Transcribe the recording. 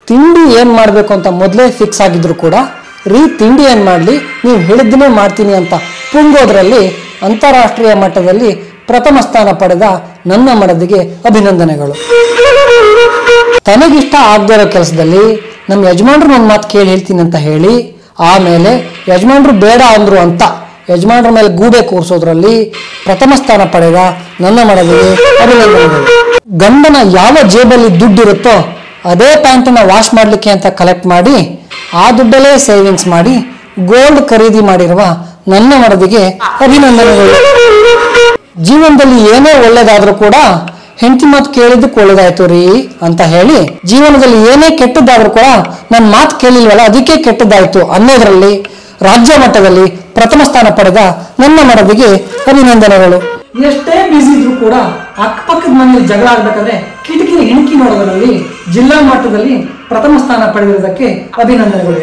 ತಿಂಡಿ ಏನು ಮಾಡಬೇಕು ಅಂತ ಮೊದಲೇ ಫಿಕ್ಸ್ ಆಗಿದ್ರು ಕೂಡ ತಿಂಡಿ ಏನು ಮಾಡಲಿ ನೀವು ಹೇಳಿದ್ದನ್ನೇ ಮಾಡ್ತೀನಿ ಅಂತ ಪುಂಗೋದ್ರಲ್ಲಿ ಅಂತಾರಾಷ್ಟ್ರೀಯ ಮಟ್ಟದಲ್ಲಿ ಪ್ರಥಮ ಸ್ಥಾನ ಪಡೆದ ನನ್ನ ಮಡದಿಗೆ ಅಭಿನಂದನೆಗಳು. ತನಗಿಷ್ಟ ಆಗದೇ ಇರೋ ಕೆಲಸದಲ್ಲಿ ನಮ್ಮ ಯಜಮಾನ್ರು ಒಂದು ಮಾತು ಕೇಳಿ ಹೇಳ್ತೀನಿ ಅಂತ ಹೇಳಿ ಆಮೇಲೆ ಯಜಮಾನ್ರು ಬೇಡ ಅಂದ್ರು ಅಂತ ಯಜಮಾನ್ರ ಮೇಲೆ ಗೂಬೆ ಕೂರಿಸೋದ್ರಲ್ಲಿ ಪ್ರಥಮ ಸ್ಥಾನ ಪಡೆದ ನನ್ನ ಮಡದಿಗೆ ಅಭಿನಂದನೆಗಳು. ಗಂಡನ ಯಾವ ಜೇಬಲ್ಲಿ ದುಡ್ಡಿರುತ್ತೋ ಅದೇ ಪ್ಯಾಂಟನ್ನ ವಾಶ್ ಮಾಡಲಿಕ್ಕೆ ಅಂತ ಕಲೆಕ್ಟ್ ಮಾಡಿ ಆ ದುಡ್ಡಲ್ಲೇ ಸೇವಿಂಗ್ಸ್ ಮಾಡಿ ಗೋಲ್ಡ್ ಖರೀದಿ ಮಾಡಿರುವ ನನ್ನ ಮಡದಿಗೆ ಅಭಿನಂದನೆಗಳು. ಜೀವನದಲ್ಲಿ ಏನೇ ಒಳ್ಳೇದಾದ್ರೂ ಕೂಡ ಹೆಂಡತಿ ಮಾತು ಕೇಳಿದ್ದಕ್ಕೆ ಒಳ್ಳೇದಾಯ್ತು ರೀ ಅಂತ ಹೇಳಿ, ಜೀವನದಲ್ಲಿ ಏನೇ ಕೆಟ್ಟದ್ದಾದ್ರೂ ಕೂಡ ನನ್ನ ಮಾತು ಕೇಳಿಲ್ವಲ್ಲ ಅದಕ್ಕೆ ಕೆಟ್ಟದ್ದಾಯ್ತು ಅನ್ನೋದ್ರಲ್ಲಿ ರಾಜ್ಯ ಮಟ್ಟದಲ್ಲಿ ಪ್ರಥಮ ಸ್ಥಾನ ಪಡೆದ ನನ್ನ ಮಡದಿಗೆ ಅಭಿನಂದನೆಗಳು. ಎಷ್ಟೇ ಬಿಸಿ ಇದ್ರು ಕೂಡ ಅಕ್ಕಪಕ್ಕದ ಮನೆಯಲ್ಲಿ ಜಗಳ ಆಗ್ಬೇಕಾದ್ರೆ ಕಿಟಕಿ ಹೆಣಕಿ ನೋಡೋದ್ರಲ್ಲಿ ಜಿಲ್ಲಾ ಮಟ್ಟದಲ್ಲಿ ಪ್ರಥಮ ಸ್ಥಾನ ಪಡೆದಿರುವುದಕ್ಕೆ ಅಭಿನಂದನೆಗಳು.